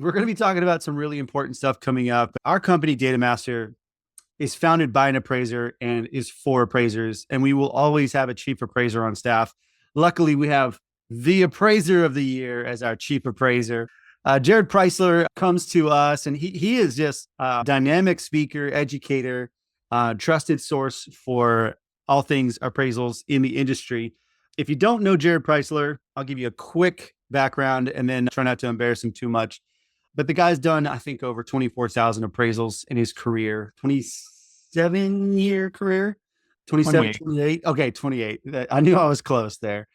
we're going to be talking about some really important stuff coming up. Our company, DataMaster, is founded by an appraiser and is for appraisers, and we will always have a chief appraiser on staff. Luckily, we have the appraiser of the year as our chief appraiser. Jared Preisler comes to us, and he is just a dynamic speaker, educator, trusted source for all things appraisals in the industry. If you don't know Jared Preisler, I'll give you a quick background and then try not to embarrass him too much. But the guy's done, I think, over 24,000 appraisals in his career, 27-year career, 27, 28. Okay, 28. I knew I was close there.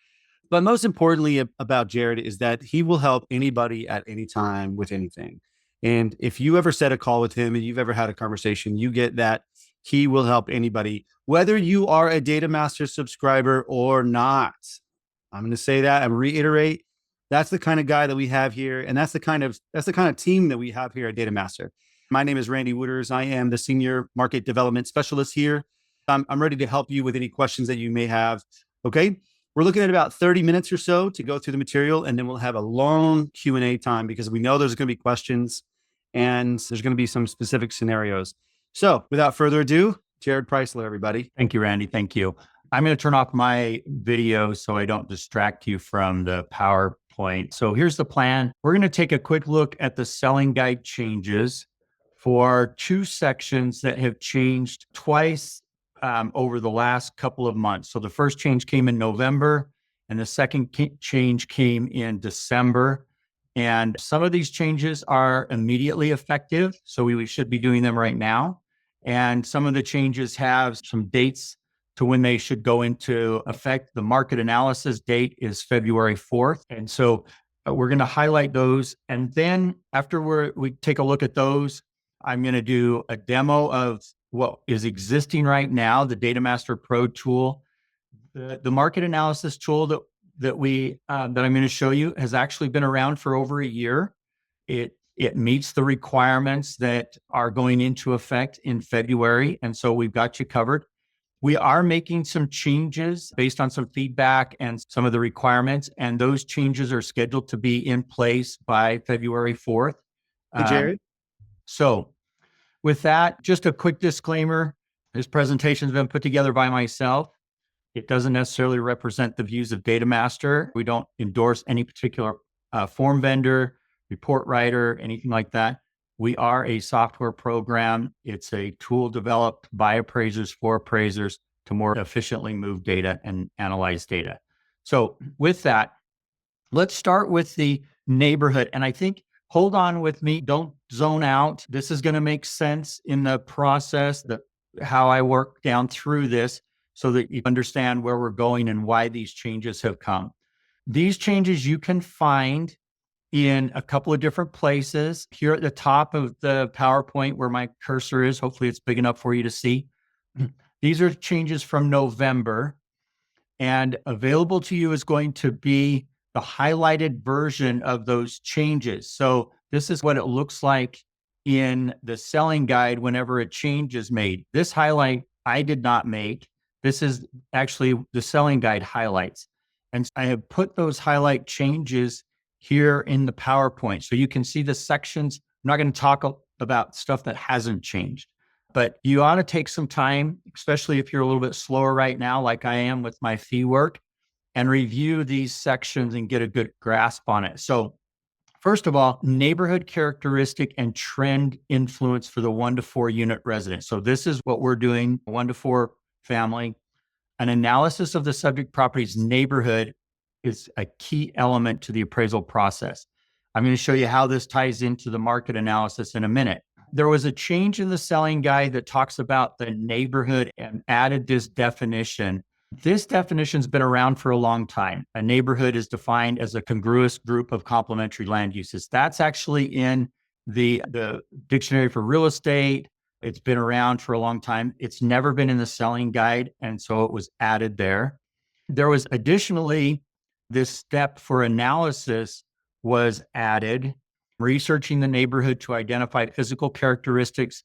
But most importantly about Jared is that he will help anybody at any time with anything. And if you ever set a call with him and you've ever had a conversation, you get that he will help anybody, whether you are a DataMaster subscriber or not. I'm going to say that and reiterate. That's the kind of guy that we have here. And that's the kind of team that we have here at DataMaster. My name is Randy Wooters. I am the Senior Market Development Specialist here. I'm ready to help you with any questions that you may have. Okay. We're looking at about 30 minutes or so to go through the material, and then we'll have a long Q&A time because we know there's going to be questions and there's going to be some specific scenarios. So without further ado, Jared Preisler, everybody. Thank you, Randy. Thank you. I'm going to turn off my video so I don't distract you from the PowerPoint. So here's the plan. We're going to take a quick look at the selling guide changes for two sections that have changed twice over the last couple of months. So the first change came in November and the second change came in December. And some of these changes are immediately effective. So we should be doing them right now. And some of the changes have some dates to when they should go into effect. The market analysis date is February 4th. And so we're going to highlight those. And then after we take a look at those, I'm going to do a demo of what is existing right now, the DataMaster Pro tool. The market analysis tool that I'm going to show you has actually been around for over a year. It meets the requirements that are going into effect in February, and so we've got you covered. We are making some changes based on some feedback and some of the requirements, and those changes are scheduled to be in place by February 4th. Hey, Jared. So with that, just a quick disclaimer. This presentation has been put together by myself. It doesn't necessarily represent the views of DataMaster. We don't endorse any particular form vendor, report writer, anything like that. We are a software program. It's a tool developed by appraisers for appraisers to more efficiently move data and analyze data. So with that, let's start with the neighborhood. And I think, hold on with me, don't zone out. This is going to make sense in the process, how I work down through this so that you understand where we're going and why these changes have come. These changes you can find in a couple of different places. Here at the top of the PowerPoint where my cursor is, hopefully it's big enough for you to see. These are changes from November, and available to you is going to be the highlighted version of those changes. So this is what it looks like in the selling guide whenever a change is made. This highlight I did not make. This is actually the selling guide highlights. And I have put those highlight changes here in the PowerPoint. So you can see the sections. I'm not going to talk about stuff that hasn't changed, but you ought to take some time, especially if you're a little bit slower right now, like I am with my fee work, and review these sections and get a good grasp on it. So first of all, neighborhood characteristic and trend influence for the 1 to 4 unit resident. So this is what we're doing, 1 to 4 family. An analysis of the subject property's neighborhood is a key element to the appraisal process. I'm going to show you how this ties into the market analysis in a minute. There was a change in the selling guide that talks about the neighborhood and added this definition. This definition's been around for a long time. A neighborhood is defined as a congruous group of complementary land uses. That's actually in the dictionary for real estate. It's been around for a long time. It's never been in the selling guide, and so it was added there. There was additionally, this step for analysis was added, researching the neighborhood to identify physical characteristics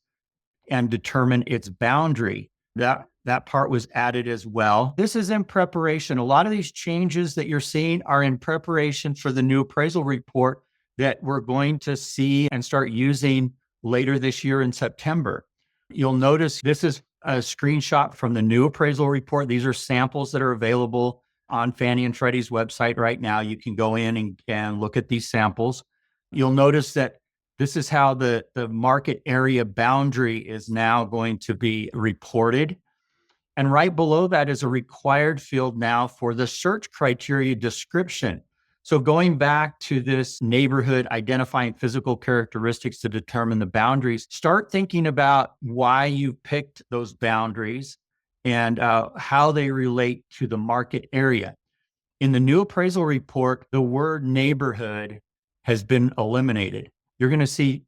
and determine its boundary. That part was added as well. This is in preparation. A lot of these changes that you're seeing are in preparation for the new appraisal report that we're going to see and start using later this year in September. You'll notice this is a screenshot from the new appraisal report. These are samples that are available on Fannie and Freddie's website right now. You can go in and look at these samples. You'll notice that this is how the market area boundary is now going to be reported. And right below that is a required field now for the search criteria description. So going back to this neighborhood, identifying physical characteristics to determine the boundaries, start thinking about why you picked those boundaries and how they relate to the market area. In the new appraisal report, the word neighborhood has been eliminated. You're going to see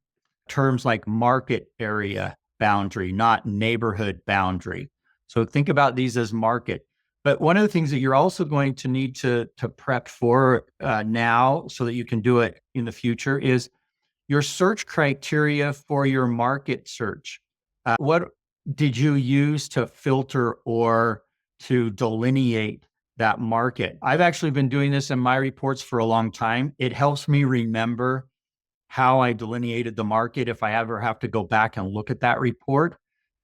terms like market area boundary, not neighborhood boundary. So think about these as market. But one of the things that you're also going to need to prep for now so that you can do it in the future is your search criteria for your market search. What did you use to filter or to delineate that market? I've actually been doing this in my reports for a long time. It helps me remember how I delineated the market if I ever have to go back and look at that report,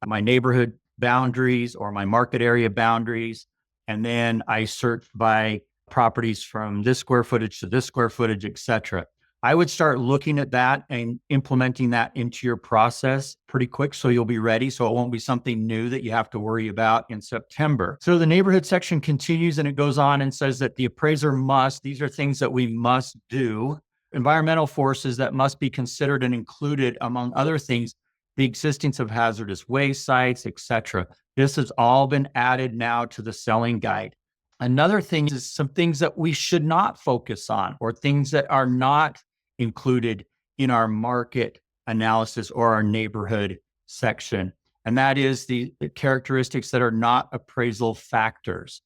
my neighborhood boundaries or my market area boundaries. And then I search by properties from this square footage to this square footage, et cetera. I would start looking at that and implementing that into your process pretty quick so you'll be ready. So it won't be something new that you have to worry about in September. So the neighborhood section continues and it goes on and says that the appraiser must, these are things that we must do, environmental forces that must be considered and included, among other things, the existence of hazardous waste sites, et cetera. This has all been added now to the selling guide. Another thing is some things that we should not focus on or things that are not included in our market analysis or our neighborhood section. And that is the characteristics that are not appraisal factors.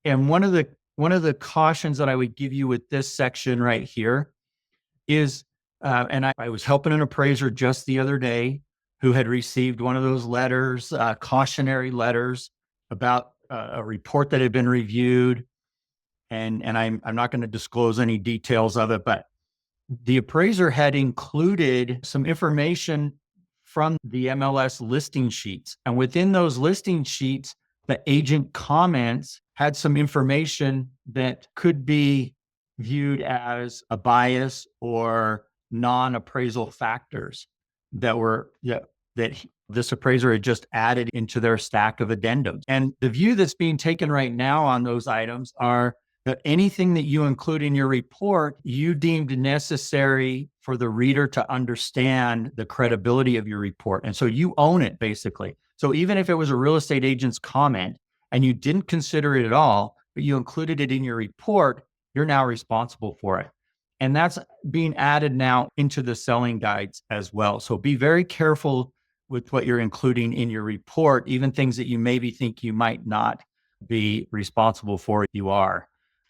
And one of the cautions that I would give you with this section right here is, and I was helping an appraiser just the other day who had received one of those letters, cautionary letters about a report that had been reviewed. And I'm not going to disclose any details of it, but the appraiser had included some information from the MLS listing sheets. And within those listing sheets, the agent comments had some information that could be viewed as a bias or non-appraisal factors that this appraiser had just added into their stack of addendums. And the view that's being taken right now on those items are that anything that you include in your report, you deemed necessary for the reader to understand the credibility of your report. And so you own it, basically. So even if it was a real estate agent's comment and you didn't consider it at all, but you included it in your report, you're now responsible for it. And that's being added now into the selling guides as well. So be very careful with what you're including in your report, even things that you maybe think you might not be responsible for, you are.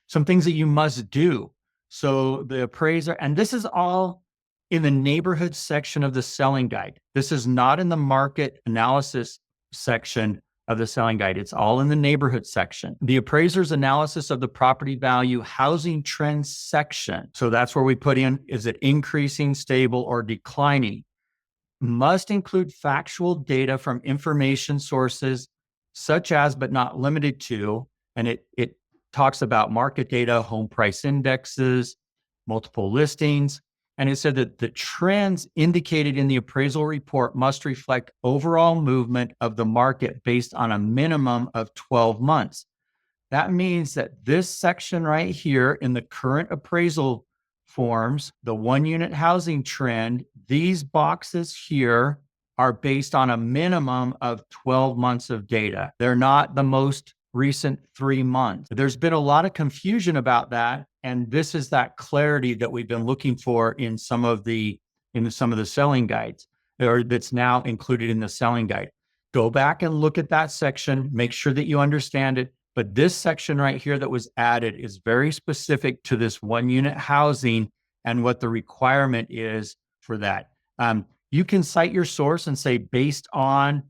Some things that you must do. So the appraiser, and this is all in the neighborhood section of the selling guide. This is not in the market analysis section of the selling guide. It's all in the neighborhood section. The appraiser's analysis of the property value housing trends section. So that's where we put in, is it increasing, stable, or declining? Must include factual data from information sources such as, but not limited to, and it talks about market data, home price indexes, multiple listings. And it said that the trends indicated in the appraisal report must reflect overall movement of the market based on a minimum of 12 months. That means that this section right here in the current appraisal forms, the 1-unit housing trend, these boxes here are based on a minimum of 12 months of data. They're not the most recent 3 months. There's been a lot of confusion about that. And this is that clarity that we've been looking for in some of the selling guides, or that's now included in the selling guide. Go back and look at that section, make sure that you understand it. But this section right here that was added is very specific to this 1-unit housing and what the requirement is for that. You can cite your source and say based on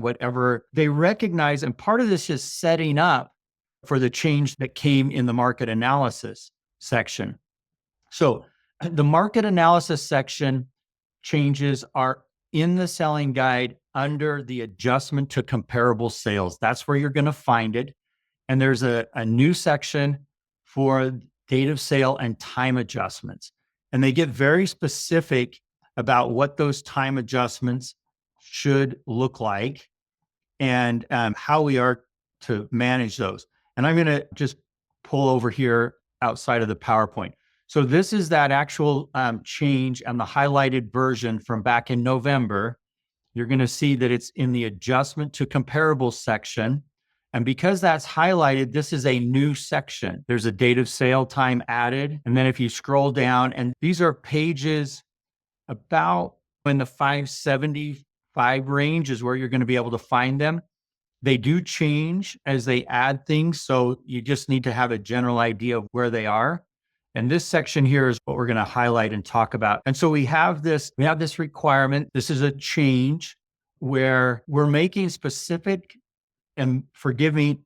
whatever they recognize. And part of this is setting up for the change that came in the market analysis section. So The market analysis section changes are in the selling guide under the adjustment to comparable sales. That's where you're going to find it. And there's a new section for date of sale and time adjustments. And they get very specific about what those time adjustments should look like and how we are to manage those. And I'm going to just pull over here outside of the PowerPoint. So this is that actual change and the highlighted version from back in November. You're going to see that it's in the adjustment to comparable section. And because that's highlighted, this is a new section. There's a date of sale time added. And then if you scroll down, and these are pages about in the 575 range is where you're going to be able to find them. They do change as they add things. So you just need to have a general idea of where they are. And this section here is what we're going to highlight and talk about. And so we have this requirement. This is a change where we're making specific, and forgive me,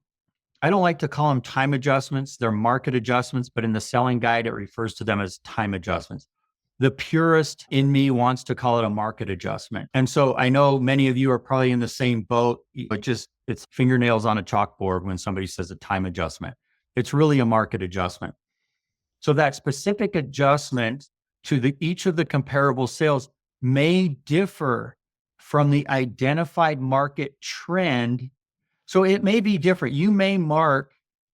I don't like to call them time adjustments. They're market adjustments, but in the selling guide, it refers to them as time adjustments. The purist in me wants to call it a market adjustment. And so I know many of you are probably in the same boat, but it's fingernails on a chalkboard when somebody says a time adjustment. It's really a market adjustment. So that specific adjustment to each of the comparable sales may differ from the identified market trend. So it may be different. You may mark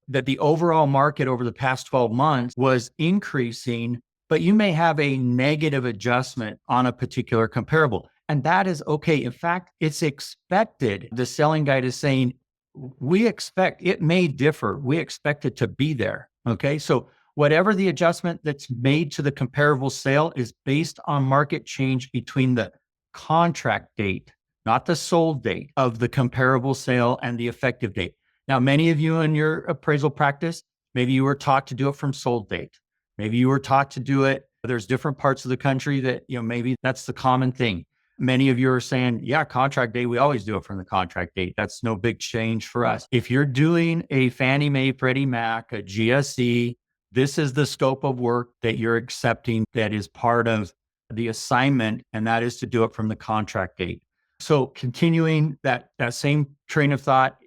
that the overall market over the past 12 months was increasing, but you may have a negative adjustment on a particular comparable. And that is okay. In fact, it's expected. The selling guide is saying, we expect it may differ. We expect it to be there. Okay. So whatever the adjustment that's made to the comparable sale is based on market change between the contract date, not the sold date of the comparable sale, and the effective date. Now, many of you in your appraisal practice, maybe you were taught to do it from sold date. Maybe you were taught to do it. There's different parts of the country that, maybe that's the common thing. Many of you are saying, yeah, contract date, we always do it from the contract date. That's no big change for us. If you're doing a Fannie Mae, Freddie Mac, a GSE, this is the scope of work that you're accepting that is part of the assignment, and that is to do it from the contract date. So continuing that same train of thought,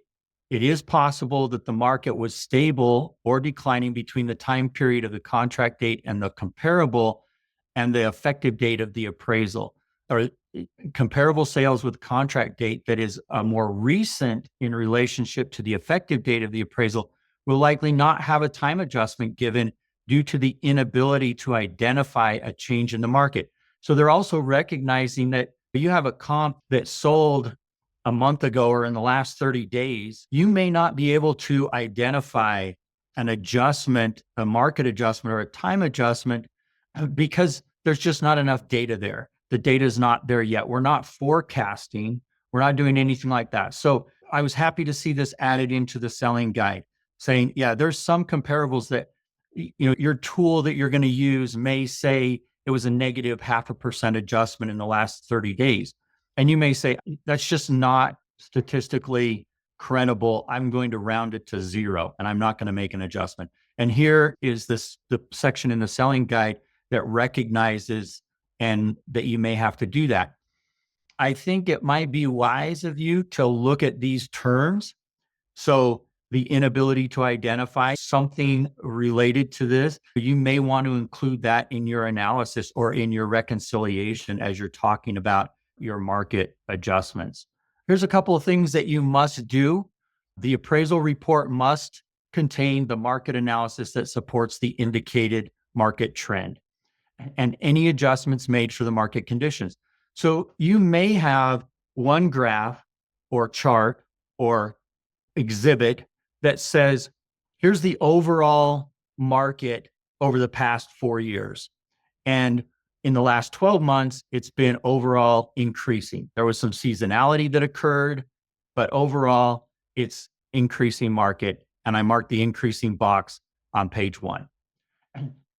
it is possible that the market was stable or declining between the time period of the contract date and the comparable and the effective date of the appraisal, or comparable sales with contract date that is more recent in relationship to the effective date of the appraisal will likely not have a time adjustment given due to the inability to identify a change in the market. So they're also recognizing that you have a comp that sold a month ago or in the last 30 days, you may not be able to identify an adjustment, a market adjustment or a time adjustment because there's just not enough data there. The data is not there yet. We're not forecasting. We're not doing anything like that. So I was happy to see this added into the selling guide saying, yeah, there's some comparables that, your tool that you're going to use may say it was a negative 0.5% adjustment in the last 30 days. And you may say, that's just not statistically credible. I'm going to round it to 0 and I'm not going to make an adjustment. And here is the section in the selling guide that recognizes and that you may have to do that. I think it might be wise of you to look at these terms. So the inability to identify something related to this, you may want to include that in your analysis or in your reconciliation as you're talking about your market adjustments. Here's a couple of things that you must do. The appraisal report must contain the market analysis that supports the indicated market trend and any adjustments made for the market conditions. So you may have one graph or chart or exhibit that says, here's the overall market over the past 4 years. And in the last 12 months, it's been overall increasing. There was some seasonality that occurred, but overall, it's increasing market. And I marked the increasing box on page 1.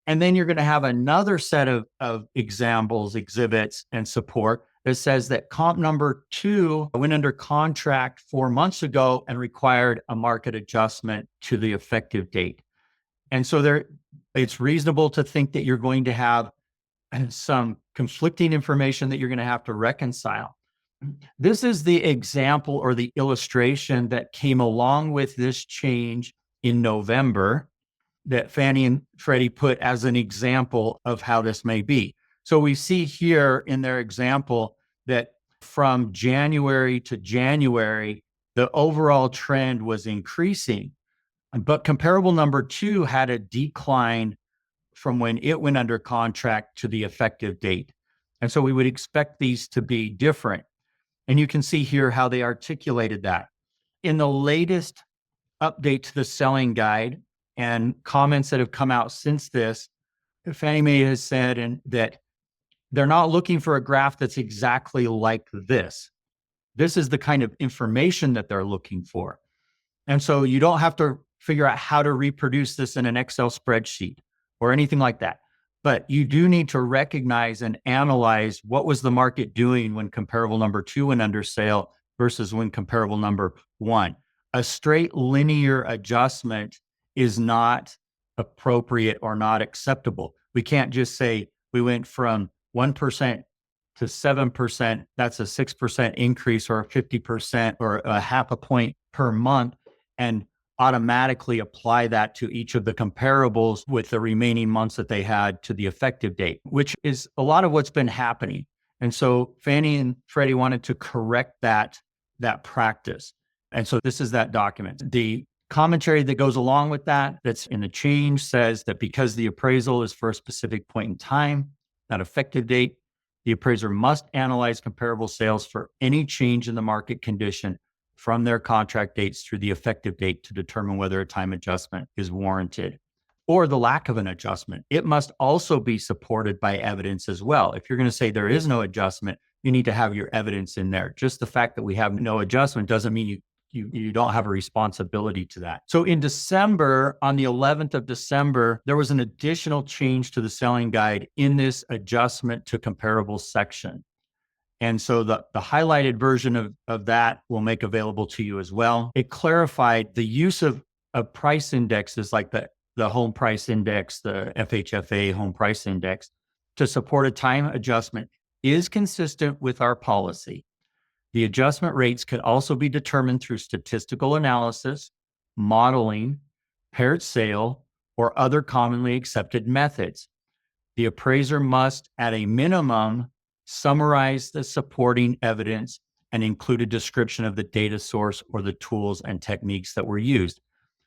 And then you're going to have another set of examples, exhibits, and support that says that comp number 2 went under contract 4 months ago and required a market adjustment to the effective date. And so it's reasonable to think that you're going to have some conflicting information that you're going to have to reconcile. This is the example or the illustration that came along with this change in November that Fannie and Freddie put as an example of how this may be. So we see here in their example that from January to January, the overall trend was increasing, but comparable number 2 had a decline from when it went under contract to the effective date. And so we would expect these to be different. And you can see here how they articulated that. In the latest update to the selling guide and comments that have come out since this, Fannie Mae has said that they're not looking for a graph that's exactly like this. This is the kind of information that they're looking for. And so you don't have to figure out how to reproduce this in an Excel spreadsheet or anything like that. But you do need to recognize and analyze what was the market doing when comparable number 2 went under sale versus when comparable number 1. A straight linear adjustment is not appropriate or not acceptable. We can't just say we went from 1% to 7%. That's a 6% increase or a 50% or a half a point per month, and automatically apply that to each of the comparables with the remaining months that they had to the effective date, which is a lot of what's been happening. And so Fannie and Freddie wanted to correct that practice. And so this is that document. The commentary that goes along with that, that's in the change, says that because the appraisal is for a specific point in time, not effective date, the appraiser must analyze comparable sales for any change in the market condition from their contract dates through the effective date to determine whether a time adjustment is warranted or the lack of an adjustment. It must also be supported by evidence as well. If you're going to say there is no adjustment, you need to have your evidence in there. Just the fact that we have no adjustment doesn't mean you don't have a responsibility to that. So in December, on the 11th of December, there was an additional change to the selling guide in this adjustment to comparable section. And so the highlighted version of that we'll make available to you as well. It clarified the use of price indexes like the home price index, the FHFA home price index, to support a time adjustment is consistent with our policy. The adjustment rates could also be determined through statistical analysis, modeling, paired sale, or other commonly accepted methods. The appraiser must, at a minimum, summarize the supporting evidence and include a description of the data source or the tools and techniques that were used.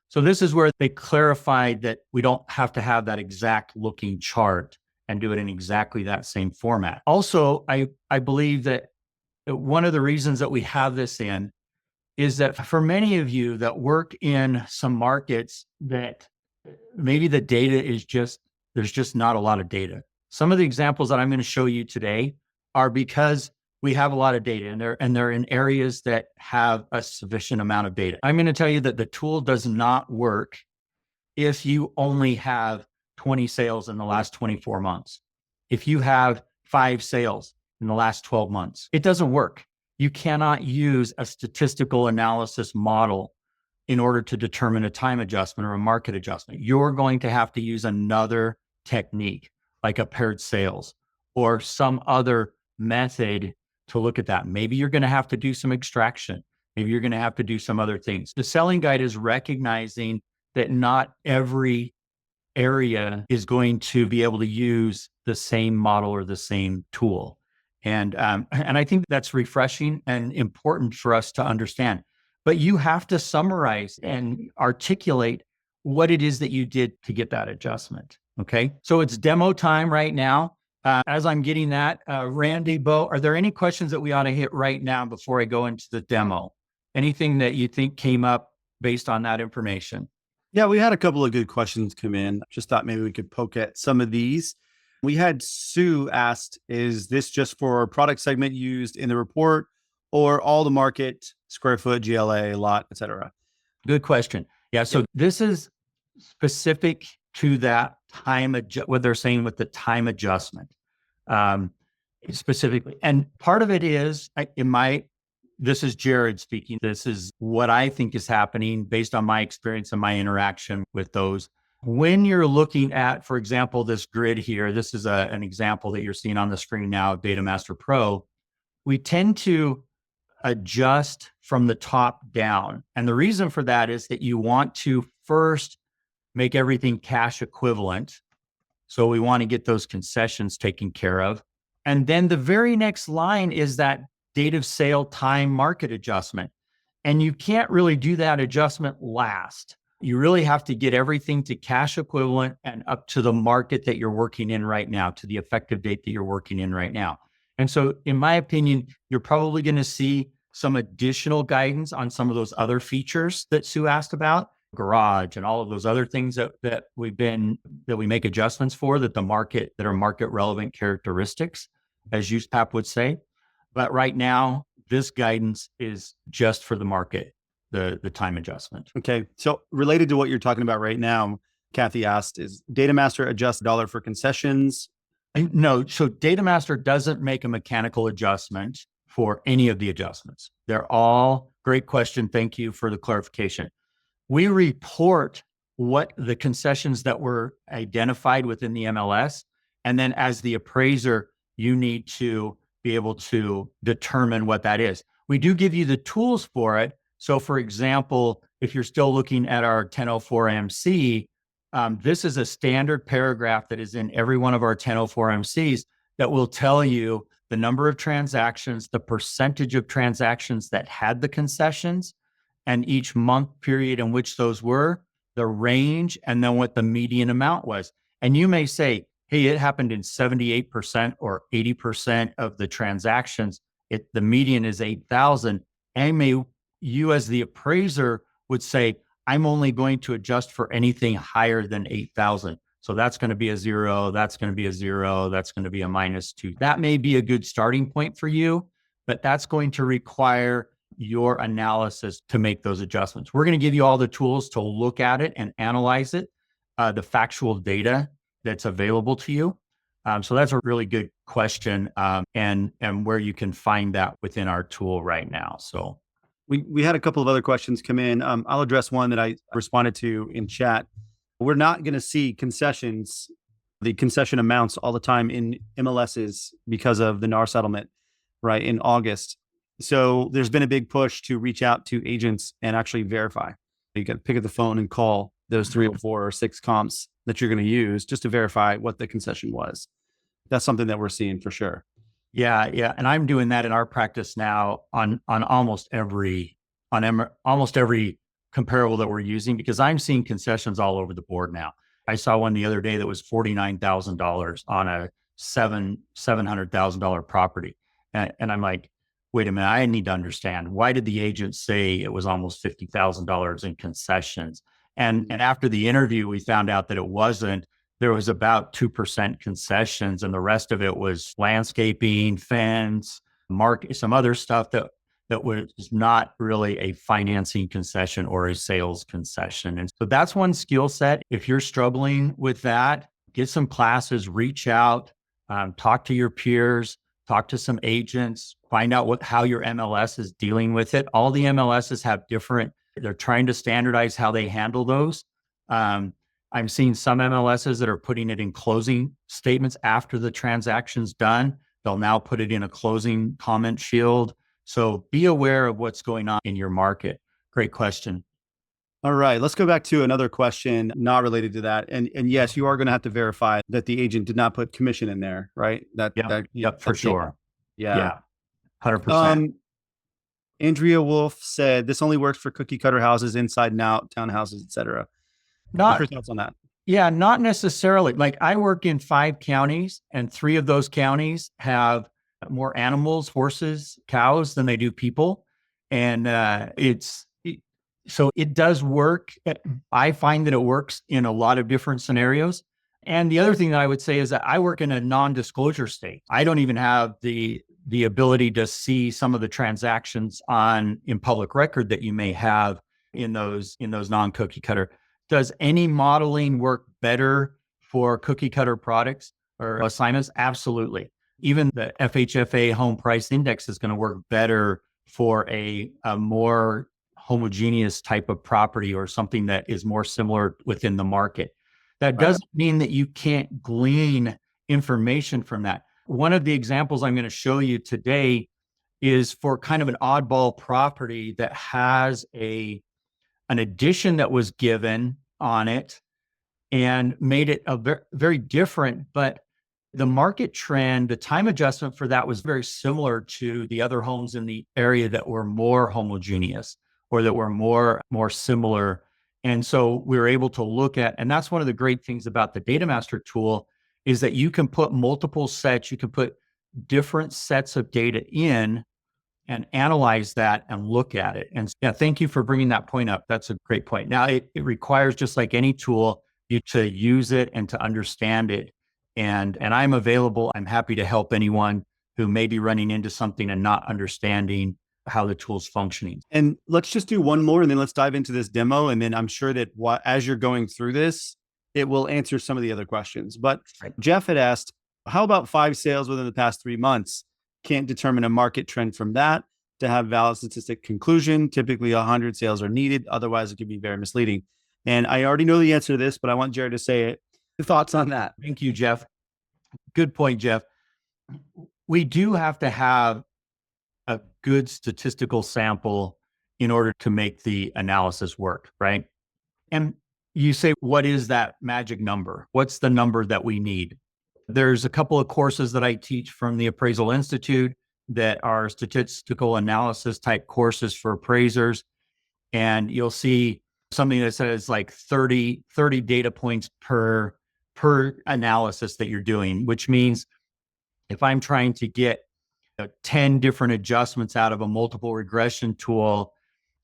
So this is where they clarified that we don't have to have that exact looking chart and do it in exactly that same format. Also, I believe that one of the reasons that we have this in is that for many of you that work in some markets that maybe the data is there's just not a lot of data. Some of the examples that I'm going to show you today are because we have a lot of data and they're in areas that have a sufficient amount of data. I'm going to tell you that the tool does not work if you only have 20 sales in the last 24 months. If you have 5 sales in the last 12 months, it doesn't work. You cannot use a statistical analysis model in order to determine a time adjustment or a market adjustment. You're going to have to use another technique like a paired sales or some other method to look at that. Maybe you're going to have to do some extraction. Maybe you're going to have to do some other things. The selling guide is recognizing that not every area is going to be able to use the same model or the same tool. And I think that's refreshing and important for us to understand. But you have to summarize and articulate what it is that you did to get that adjustment. Okay. So it's demo time right now. As I'm getting that, Randy, Bo, are there any questions that we ought to hit right now before I go into the demo? Anything that you think came up based on that information? Yeah, we had a couple of good questions come in. Just thought maybe we could poke at some of these. We had Sue asked, is this just for product segment used in the report or all the market, square foot, GLA, lot, et cetera? Good question. Yeah, so this is specific to that time, what they're saying with the time adjustment specifically. And part of it is, this is Jared speaking. This is what I think is happening based on my experience and my interaction with those when you're looking at, for example, this grid here, this is an example that you're seeing on the screen now of DataMaster Pro. We tend to adjust from the top down. And the reason for that is that you want to first make everything cash equivalent. So we want to get those concessions taken care of. And then the very next line is that date of sale time market adjustment. And you can't really do that adjustment last. You really have to get everything to cash equivalent and up to the market that you're working in right now, to the effective date that you're working in right now. And so, in my opinion, you're probably going to see some additional guidance on some of those other features that Sue asked about, garage and all of those other things that we make adjustments for, that are market relevant characteristics, as USPAP would say. But right now, this guidance is just for the market, the time adjustment. Okay. So related to what you're talking about right now, Kathy asked, is DataMaster adjust dollar for concessions? No. So DataMaster doesn't make a mechanical adjustment for any of the adjustments. They're all, great question. Thank you for the clarification. We report what the concessions that were identified within the MLS. And then as the appraiser, you need to be able to determine what that is. We do give you the tools for it. So for example, if you're still looking at our 1004 MC, this is a standard paragraph that is in every one of our 1004 MCs that will tell you the number of transactions, the percentage of transactions that had the concessions, and each month period in which those were, the range, and then what the median amount was. And you may say, hey, it happened in 78% or 80% of the transactions. The median is 8,000. And you as the appraiser would say, I'm only going to adjust for anything higher than 8,000. So that's going to be a 0, that's going to be a 0, that's going to be a -2. That may be a good starting point for you, but that's going to require your analysis to make those adjustments. We're going to give you all the tools to look at it and analyze it, the factual data that's available to you. So that's a really good question, and where you can find that within our tool right now. So we had a couple of other questions come in. I'll address one that I responded to in chat. We're not going to see concessions, the concession amounts all the time in MLSs because of the NAR settlement, right, in August. So there's been a big push to reach out to agents and actually verify. You got to pick up the phone and call those 3 or 4 or 6 comps that you're going to use just to verify what the concession was. That's something that we're seeing for sure. Yeah. And I'm doing that in our practice now on almost every comparable that we're using, because I'm seeing concessions all over the board now. I saw one the other day that was $49,000 on a $700,000 property. And I'm like, wait a minute, I need to understand, why did the agent say it was almost $50,000 in concessions? And after the interview, we found out that it wasn't. There was about 2% concessions, and the rest of it was landscaping, fence, some other stuff that was not really a financing concession or a sales concession. And so that's one skill set. If you're struggling with that, get some classes, reach out, talk to your peers, talk to some agents, find out how your MLS is dealing with it. All the MLSs have they're trying to standardize how they handle those. I'm seeing some MLSs that are putting it in closing statements after the transaction's done. They'll now put it in a closing comment field. So be aware of what's going on in your market. Great question. All right, let's go back to another question not related to that. And yes, you are going to have to verify that the agent did not put commission in there, right? Yep, for sure. Yeah. 100%. Andrea Wolf said this only works for cookie cutter houses, inside and out, townhouses, etc. What's your thoughts on that? Yeah, not necessarily. Like, I work in 5 counties, and 3 of those counties have more animals, horses, cows, than they do people. And so it does work. I find that it works in a lot of different scenarios. And the other thing that I would say is that I work in a non-disclosure state. I don't even have the ability to see some of the transactions in public record that you may have in those non-cookie cutter. Does any modeling work better for cookie cutter products or assignments? Absolutely. Even the FHFA home price index is going to work better for a more homogeneous type of property or something that is more similar within the market. That Right. doesn't mean that you can't glean information from that. One of the examples I'm going to show you today is for kind of an oddball property that has an addition that was given on it and made it a very, very different, but the market trend, the time adjustment for that was very similar to the other homes in the area that were more homogeneous or that were more similar. And so we were able to look at, and that's one of the great things about the DataMaster tool is that you can put multiple sets, you can put different sets of data in and analyze that and look at it. And yeah, thank you for bringing that point up. That's a great point. Now, it requires, just like any tool, you to use it and to understand it. And I'm available. I'm happy to help anyone who may be running into something and not understanding how the tool's functioning. And let's just do one more and then let's dive into this demo. And then I'm sure that as you're going through this, it will answer some of the other questions. But Right. Jeff had asked, how about 5 sales within the past 3 months? Can't determine a market trend from that to have valid statistic conclusion. Typically 100 sales are needed. Otherwise, it could be very misleading. And I already know the answer to this, but I want Jared to say it. Thoughts on that? Thank you, Jeff. Good point, Jeff. We do have to have a good statistical sample in order to make the analysis work, right? And you say, what is that magic number? What's the number that we need? There's a couple of courses that I teach from the Appraisal Institute that are statistical analysis type courses for appraisers. And you'll see something that says like 30 data points per analysis that you're doing, which means if I'm trying to get 10 different adjustments out of a multiple regression tool,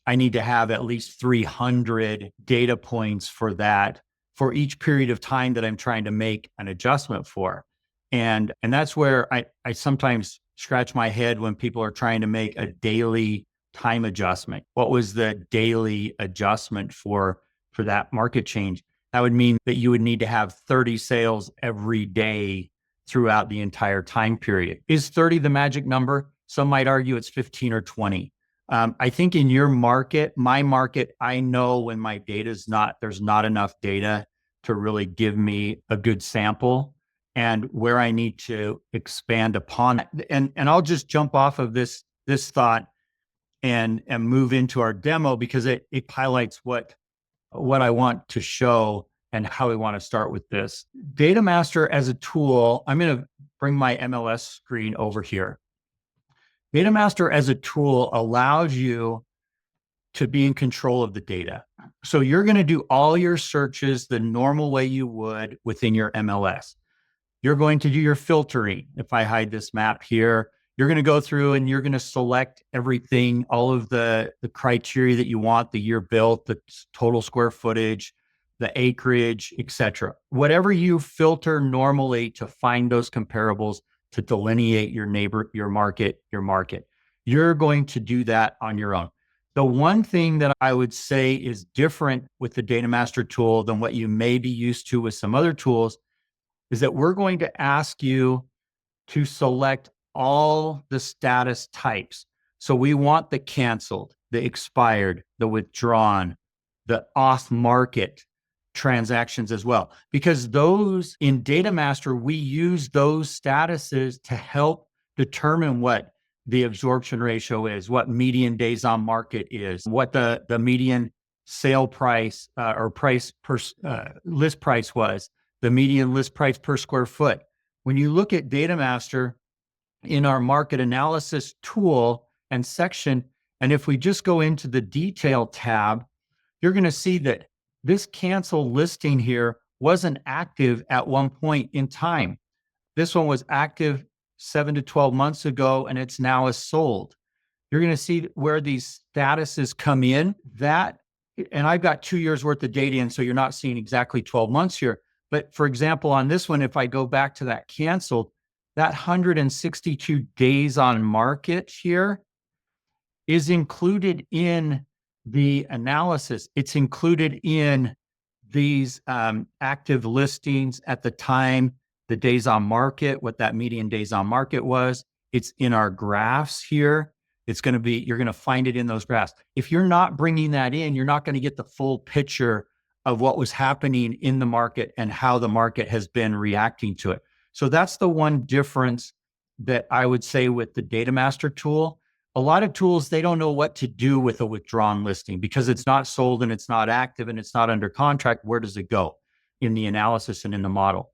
I need to have at least 300 data points for that for each period of time that I'm trying to make an adjustment for. And that's where I sometimes scratch my head when people are trying to make a daily time adjustment. What was the daily adjustment for that market change? That would mean that you would need to have 30 sales every day throughout the entire time period. Is 30 the magic number? Some might argue it's 15 or 20. I think in your market, my market, I know when my data's there's not enough data to really give me a good sample and where I need to expand upon it. And I'll just jump off of this thought and move into our demo because it highlights what I want to show and how we want to start with this. DataMaster as a tool, I'm going to bring my MLS screen over here. DataMaster as a tool allows you to be in control of the data. So you're going to do all your searches the normal way you would within your MLS. You're going to do your filtering. If I hide this map here, you're going to go through and you're going to select everything, all of the criteria that you want, the year built, the total square footage, the acreage, etc. Whatever you filter normally to find those comparables to delineate your neighbor, your market, you're going to do that on your own. The one thing that I would say is different with the DataMaster tool than what you may be used to with some other tools is that we're going to ask you to select all the status types. So we want the canceled, the expired, the withdrawn, the off-market transactions as well. Because those in DataMaster, we use those statuses to help determine what the absorption ratio is, what median days on market is, what the median sale price or price per list price was, the median list price per square foot. When you look at DataMaster in our market analysis tool and section, and if we just go into the detail tab, you're going to see that this cancel listing here wasn't active at one point in time. This one was active 7 to 12 months ago, and it's now a sold. You're going to see where these statuses come in. And I've got 2 years worth of data in, so you're not seeing exactly 12 months here. But for example, on this one, if I go back to that canceled, that 162 days on market here is included in the analysis. It's included in these active listings at the time, the days on market, what that median days on market was. It's in our graphs here. You're going to find it in those graphs. If you're not bringing that in, you're not going to get the full picture of what was happening in the market and how the market has been reacting to it. So that's the one difference that I would say with the DataMaster tool. A lot of tools, they don't know what to do with a withdrawn listing because it's not sold and it's not active and it's not under contract. Where does it go in the analysis and in the model?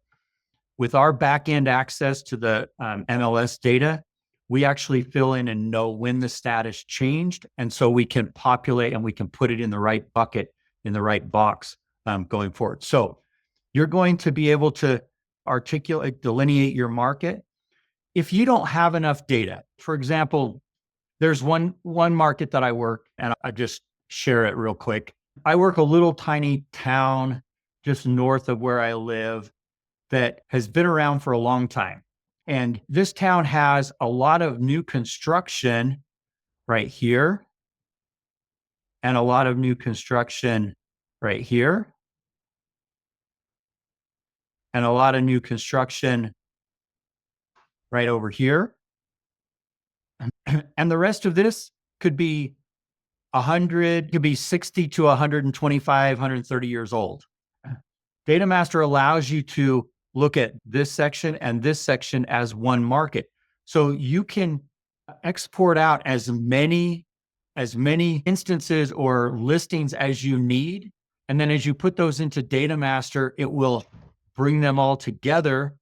With our back-end access to the MLS data, we actually fill in and know when the status changed. And so we can populate and we can put it in the right bucket, in the right box going forward. So you're going to be able to delineate your market. If you don't have enough data, for example, there's one market that I work, and I just share it real quick. I work a little tiny town just north of where I live that has been around for a long time. And this town has a lot of new construction right here, and a lot of new construction right here, and a lot of new construction right over here. And the rest of this could be 100, could be 60 to 125, 130 years old. DataMaster allows you to look at this section and this section as one market. So you can export out as many instances or listings as you need. And then as you put those into DataMaster, it will bring them all together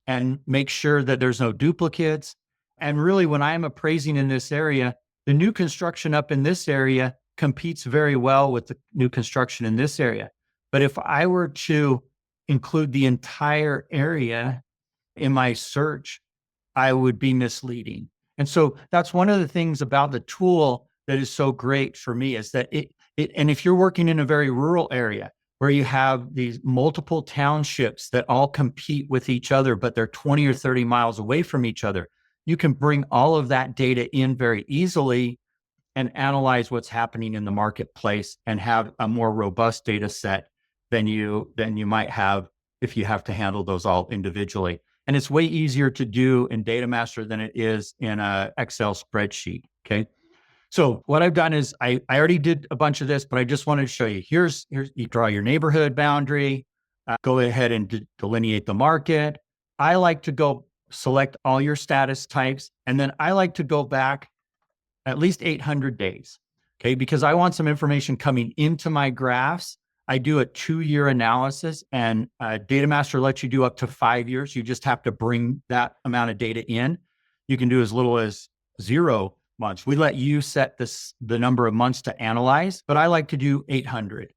and make sure that there's no duplicates. And really, when I'm appraising in this area, the new construction up in this area competes very well with the new construction in this area. But if I were to include the entire area in my search, I would be misleading. And so that's one of the things about the tool that is so great for me is that and if you're working in a very rural area where you have these multiple townships that all compete with each other, but they're 20 or 30 miles away from each other, you can bring all of that data in very easily and analyze what's happening in the marketplace and have a more robust data set than you might have if you have to handle those all individually. And it's way easier to do in DataMaster than it is in an Excel spreadsheet, okay? So what I've done is I already did a bunch of this, but I just wanted to show you. Here's you draw your neighborhood boundary, go ahead and delineate the market. I like to go select all your status types, and then I like to go back at least 800 days, okay? Because I want some information coming into my graphs. I do a 2-year analysis, and DataMaster lets you do up to 5 years. You just have to bring that amount of data in. You can do as little as 0 months. We let you set the number of months to analyze, but I like to do 800.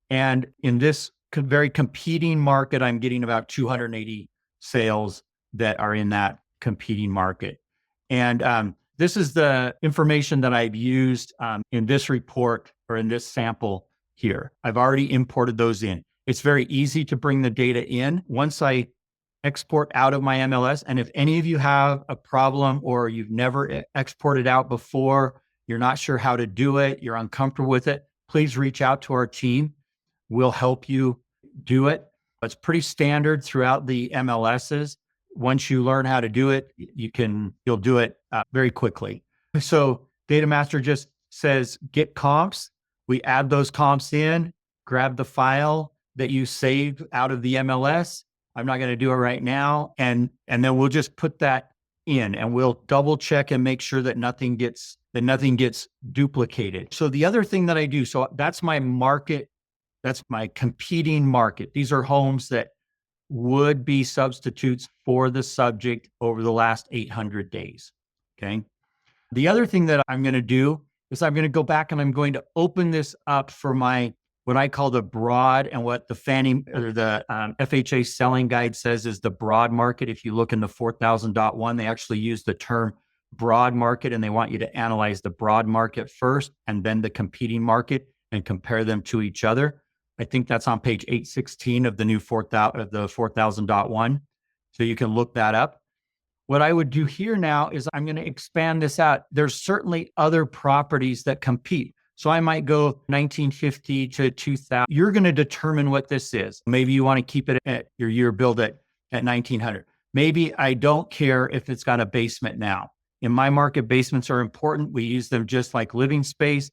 And in this very competing market, I'm getting about 280 sales that are in that competing market. And this is the information that I've used in this report or in this sample here. I've already imported those in. It's very easy to bring the data in. Once I export out of my MLS, and if any of you have a problem or you've never exported out before, you're not sure how to do it, you're uncomfortable with it, please reach out to our team. We'll help you do it. It's pretty standard throughout the MLSs. Once you learn how to do it, you'll do it very quickly. So DataMaster just says get comps. We add those comps in, grab the file that you saved out of the MLS. I'm not going to do it right now. And then we'll just put that in and we'll double check and make sure that nothing gets duplicated. So the other thing that I do, so that's my market. That's my competing market. These are homes that would be substitutes for the subject over the last 800 days, okay? The other thing that I'm going to do is I'm going to go back and I'm going to open this up for what I call the broad, and what the Fannie or the FHA selling guide says is the broad market. If you look in the 4000.1, they actually use the term broad market, and they want you to analyze the broad market first and then the competing market and compare them to each other. I think that's on page 816 of the new 4000.1. So you can look that up. What I would do here now is I'm going to expand this out. There's certainly other properties that compete. So I might go 1950 to 2000. You're going to determine what this is. Maybe you want to keep it at your year build at 1900. Maybe I don't care if it's got a basement now. In my market, basements are important. We use them just like living space,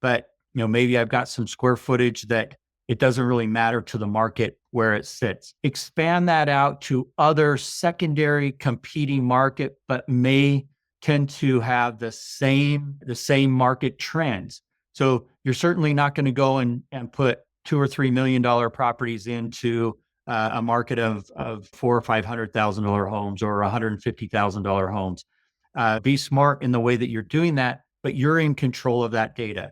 but maybe I've got some square footage that it doesn't really matter to the market where it sits. Expand that out to other secondary competing market, but may tend to have the same market trends. So you're certainly not going to go and put $2 or $3 million properties into a market of $400,000 or $500,000 homes or $150,000 homes. Be smart in the way that you're doing that, but you're in control of that data.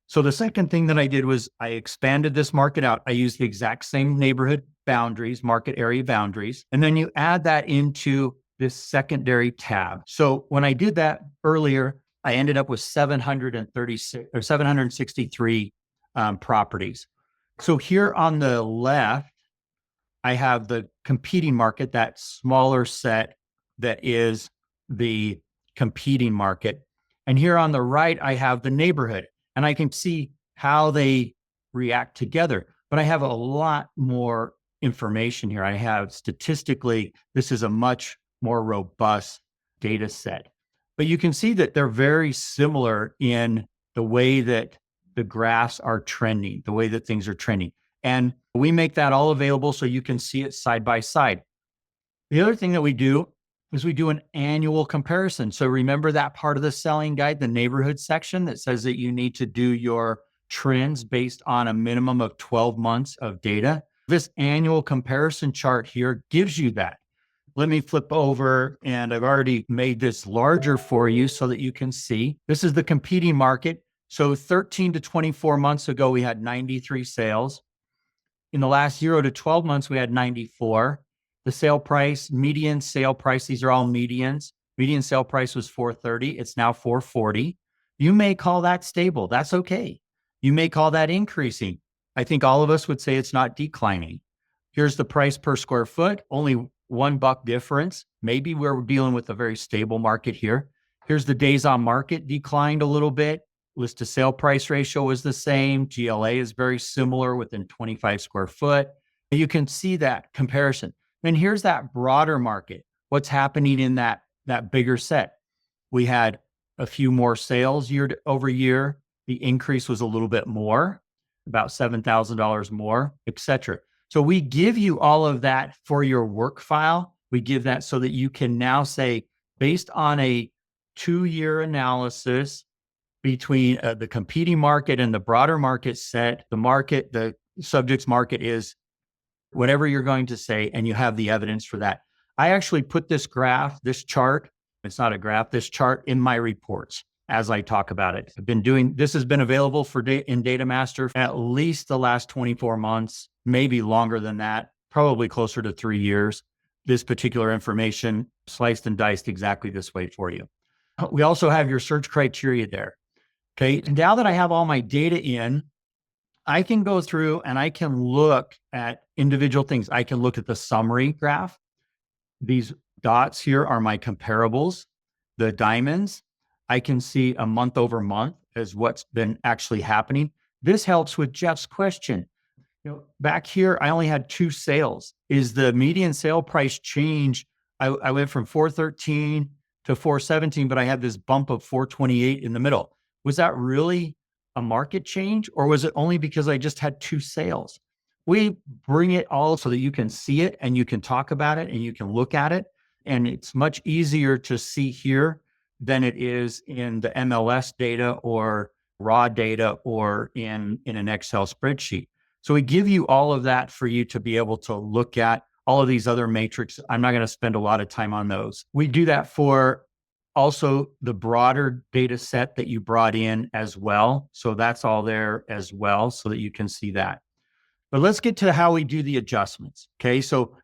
So the second thing that I did was I expanded this market out. I used the exact same neighborhood boundaries, market area boundaries, and then you add that into this secondary tab. So when I did that earlier, I ended up with 736 or 763 properties. So here on the left, I have the competing market, that smaller set that is the competing market. And here on the right, I have the neighborhood, and I can see how they react together. But I have a lot more information here. I have statistically, this is a much more robust data set. But you can see that they're very similar in the way that the graphs are trending, the way that things are trending. And we make that all available so you can see it side by side. The other thing that we do is we do an annual comparison. So remember that part of the selling guide, the neighborhood section that says that you need to do your trends based on a minimum of 12 months of data. This annual comparison chart here gives you that. Let me flip over, and I've already made this larger for you so that you can see. This is the competing market. So 13 to 24 months ago, we had 93 sales. In the last 0 to 12 months, we had 94. The sale price, median sale price, these are all medians. Median sale price was $430. It's now $440. You may call that stable. That's okay. You may call that increasing. I think all of us would say it's not declining. Here's the price per square foot, only $1 difference. Maybe we're dealing with a very stable market here. Here's the days on market declined a little bit. List to sale price ratio is the same. GLA is very similar within 25 square foot. You can see that comparison. And here's that broader market. What's happening in that bigger set? We had a few more sales year over year. The increase was a little bit more, about $7,000 more, et cetera. So we give you all of that for your work file. We give that so that you can now say, based on a 2-year analysis between the competing market and the broader market set, the subject's market is whatever you're going to say, and you have the evidence for that. I actually put this graph, this chart, it's not a graph, this chart in my reports as I talk about it. This has been available in DataMaster at least the last 24 months, maybe longer than that, probably closer to 3 years. This particular information sliced and diced exactly this way for you. We also have your search criteria there. Okay, and now that I have all my data in, I can go through and I can look at individual things. I can look at the summary graph. These dots here are my comparables. The diamonds, I can see a month over month as what's been actually happening. This helps with Jeff's question. Back here, I only had 2 sales. Is the median sale price change? I went from 413 to 417, but I had this bump of 428 in the middle. Was that really a market change, or was it only because I just had 2 sales? We bring it all so that you can see it and you can talk about it and you can look at it. And it's much easier to see here than it is in the MLS data or raw data or in an Excel spreadsheet. So we give you all of that for you to be able to look at all of these other matrices. I'm not going to spend a lot of time on those. We do that for also the broader data set that you brought in as well. So that's all there as well so that you can see that. But let's get to how we do the adjustments. Okay, so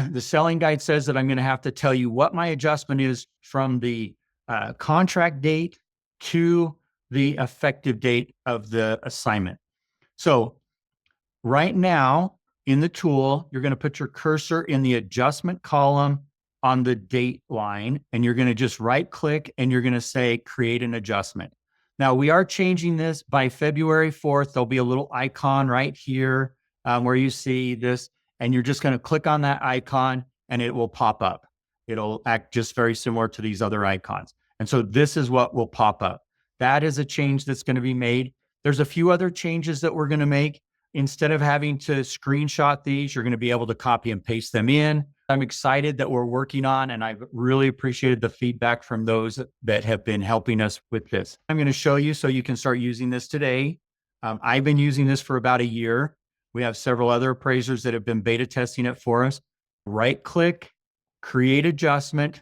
the selling guide says that I'm going to have to tell you what my adjustment is from the contract date to the effective date of the assignment. So right now in the tool, you're going to put your cursor in the adjustment column on the date line, and you're going to just right click and you're going to say create an adjustment. Now we are changing this by February 4th. There'll be a little icon right here where you see this, and you're just going to click on that icon and it will pop up. It'll act just very similar to these other icons. And so this is what will pop up. That is a change that's going to be made. There's a few other changes that we're going to make. instead of having to screenshot these, you're going to be able to copy and paste them in. I'm excited that we're working on, and I've really appreciated the feedback from those that have been helping us with this. I'm going to show you so you can start using this today. I've been using this for about a year. We have several other appraisers that have been beta testing it for us. Right click, create adjustment.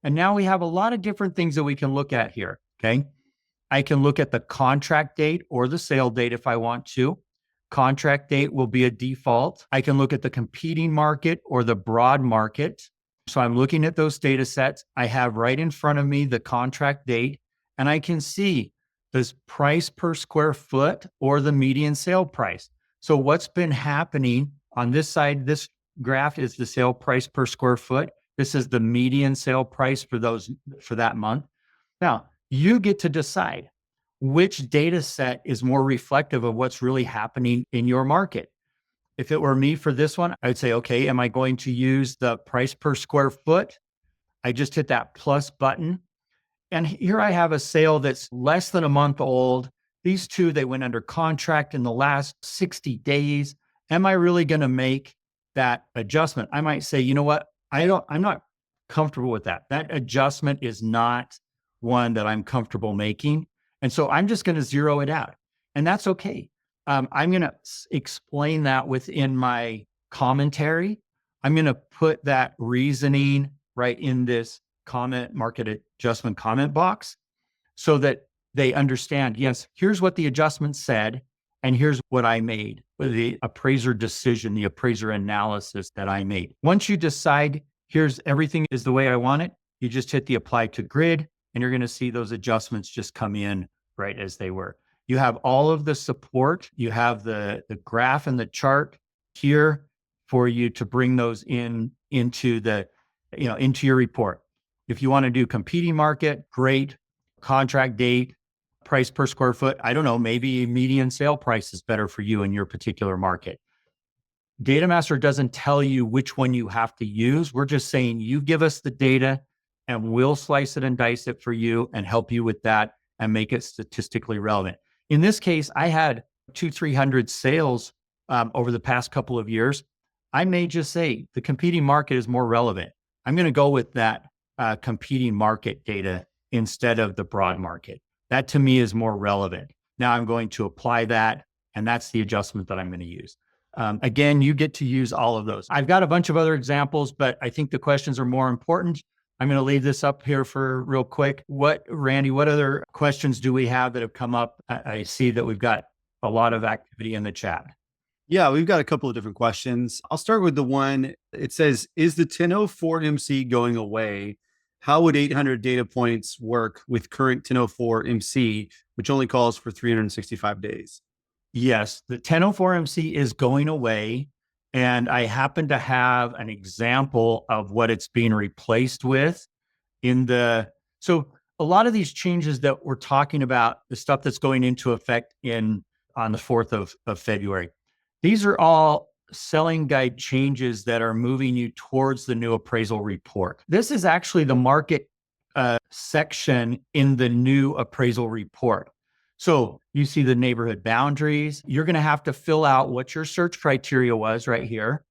And now we have a lot of different things that we can look at here. Okay. I can look at the contract date or the sale date if I want to. Contract date will be a default. I can look at the competing market or the broad market. So I'm looking at those data sets. I have right in front of me the contract date, and I can see this price per square foot or the median sale price. So what's been happening on this side, this graph is the sale price per square foot. This is the median sale price for that month. Now, you get to decide which data set is more reflective of what's really happening in your market. If it were me for this one, I would say, okay, am I going to use the price per square foot? I just hit that plus button. And here I have a sale that's less than a month old. These two, they went under contract in the last 60 days. Am I really going to make that adjustment? I might say, you know what? I'm not comfortable with that. That adjustment is not one that I'm comfortable making. And so I'm just going to zero it out. And that's okay. I'm going to explain that within my commentary. I'm going to put that reasoning right in this comment market adjustment comment box so that they understand, yes, here's what the adjustment said, and here's what I made, the appraiser decision, the appraiser analysis that I made. Once you decide, here's everything is the way I want it, you just hit the apply to grid, and you're going to see those adjustments just come in right as they were. You have all of the support. You have the graph and the chart here for you to bring those into your report. If you want to do competing market, great. Contract date, price per square foot. I don't know, maybe median sale price is better for you in your particular market. DataMaster doesn't tell you which one you have to use. We're just saying you give us the data and we'll slice it and dice it for you and help you with that and make it statistically relevant. In this case, I had 200-300 sales over the past couple of years. I may just say the competing market is more relevant. I'm going to go with that competing market data instead of the broad market. That to me is more relevant. Now I'm going to apply that, and that's the adjustment that I'm going to use. Again, you get to use all of those. I've got a bunch of other examples, but I think the questions are more important. I'm going to leave this up here for real quick. Randy, what other questions do we have that have come up? I see that we've got a lot of activity in the chat. Yeah, we've got a couple of different questions. I'll start with the one. It says, is the 1004 MC going away? How would 800 data points work with current 1004 MC, which only calls for 365 days? Yes, the 1004 MC is going away. And I happen to have an example of what it's being replaced with so a lot of these changes that we're talking about, the stuff that's going into effect on the 4th of February, these are all selling guide changes that are moving you towards the new appraisal report. This is actually the market section in the new appraisal report. So you see the neighborhood boundaries. You're going to have to fill out what your search criteria was right here.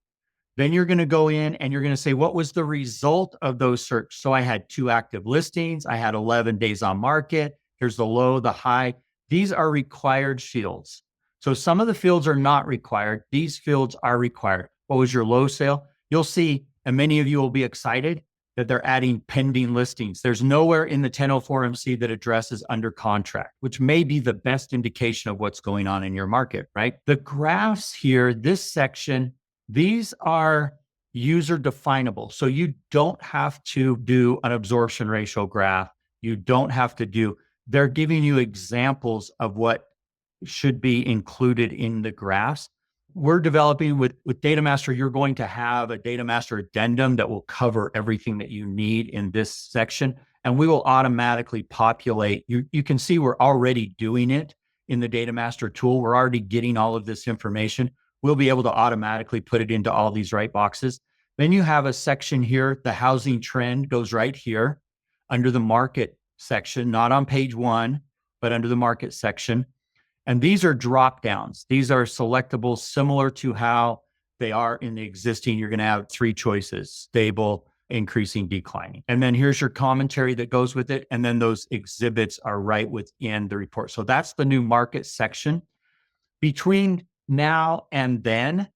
Then you're going to go in and you're going to say, what was the result of those search? So I had 2 active listings. I had 11 days on market. Here's the low, the high. These are required fields. So some of the fields are not required. These fields are required. What was your low sale? You'll see, and many of you will be excited that they're adding pending listings. There's nowhere in the 1004 MC that addresses under contract, which may be the best indication of what's going on in your market, right? The graphs here, this section, these are user definable. So you don't have to do an absorption ratio graph. You don't have to they're giving you examples of what should be included in the graphs. We're developing with DataMaster, you're going to have a DataMaster addendum that will cover everything that you need in this section, and we will automatically populate. You can see we're already doing it in the DataMaster tool. We're already getting all of this information. We'll be able to automatically put it into all these right boxes. Then you have a section here, the housing trend goes right here under the market section, not on page 1, but under the market section. And these are drop downs. These are selectable, similar to how they are in the existing. You're going to have 3 choices: stable, increasing, declining. And then here's your commentary that goes with it. And then those exhibits are right within the report. So that's the new market section. Between now and then,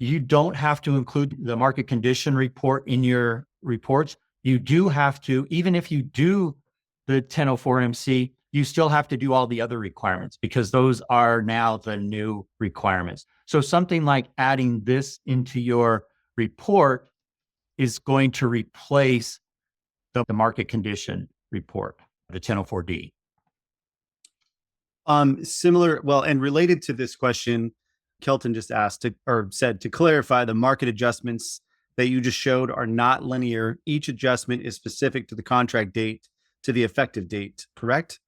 you don't have to include the market condition report in your reports. You do have to, even if you do the 1004 MC, you still have to do all the other requirements because those are now the new requirements. So something like adding this into your report is going to replace the market condition report, the 1004D. Similar, well, and related to this question, Kelton just asked said to clarify, the market adjustments that you just showed are not linear. Each adjustment is specific to the contract date to the effective date, correct?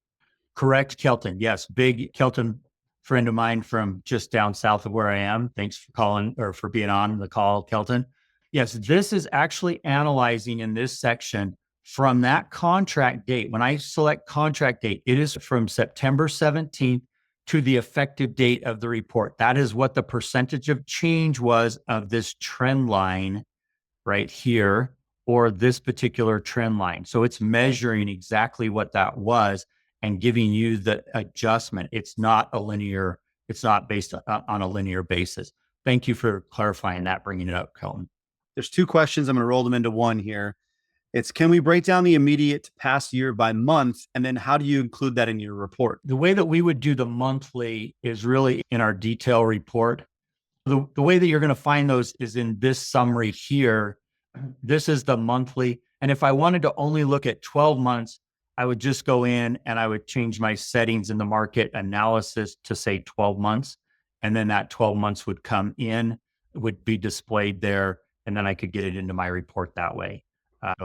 Correct, Kelton. Yes, big Kelton friend of mine from just down south of where I am. Thanks for calling or for being on the call, Kelton. Yes, this is actually analyzing in this section from that contract date. When I select contract date, it is from September 17th to the effective date of the report. That is what the percentage of change was of this trend line right here, or this particular trend line. So it's measuring exactly what that was and giving you the adjustment. It's not based on a linear basis. Thank you for clarifying that, bringing it up, Kelton. There's 2 questions. I'm going to roll them into one here. It's, can we break down the immediate past year by month? And then how do you include that in your report? The way that we would do the monthly is really in our detail report. The way that you're going to find those is in this summary here. This is the monthly. And if I wanted to only look at 12 months, I would just go in and I would change my settings in the market analysis to say 12 months. And then that 12 months would come in, would be displayed there. And then I could get it into my report that way.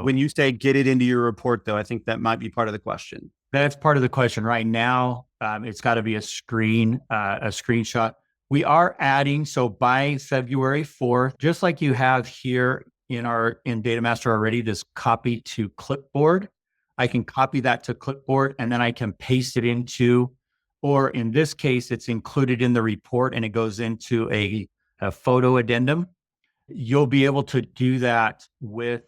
When you say get it into your report, though, I think that might be part of the question. That's part of the question right now. It's got to be a screenshot. We are adding, so by February 4th, just like you have here in DataMaster already, this copy to clipboard, I can copy that to clipboard and then I can paste it into, or in this case, it's included in the report and it goes into a photo addendum. You'll be able to do that with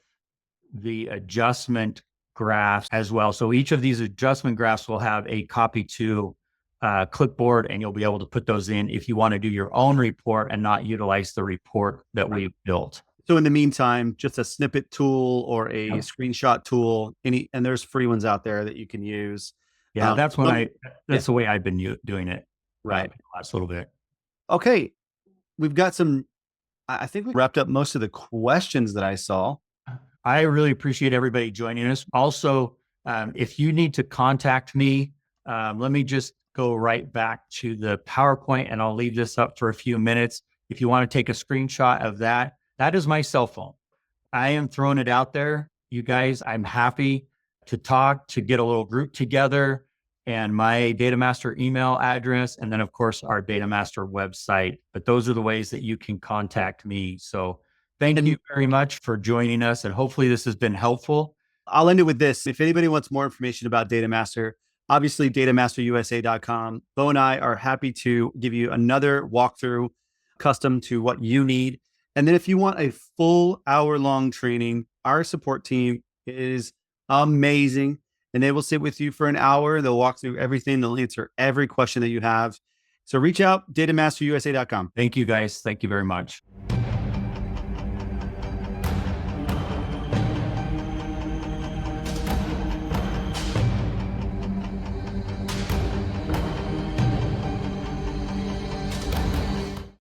the adjustment graphs as well. So each of these adjustment graphs will have a copy to clipboard, and you'll be able to put those in if you want to do your own report and not utilize the report that we've built. So in the meantime, just a snippet tool or a screenshot tool, and there's free ones out there that you can use. Yeah, that's the way I've been doing it. Right. Last little bit. Okay. We've got I think we wrapped up most of the questions that I saw. I really appreciate everybody joining us. Also, if you need to contact me, let me just go right back to the PowerPoint and I'll leave this up for a few minutes. If you want to take a screenshot of that, that is my cell phone. I am throwing it out there. You guys, I'm happy to talk, to get a little group together, and my DataMaster email address, and then of course our DataMaster website. But those are the ways that you can contact me. So thank you very much for joining us, and hopefully this has been helpful. I'll end it with this. If anybody wants more information about DataMaster, obviously datamasterusa.com. Bo and I are happy to give you another walkthrough custom to what you need. And then if you want a full hour-long training, our support team is amazing. And they will sit with you for an hour. They'll walk through everything. They'll answer every question that you have. So reach out, datamasterusa.com. Thank you, guys. Thank you very much.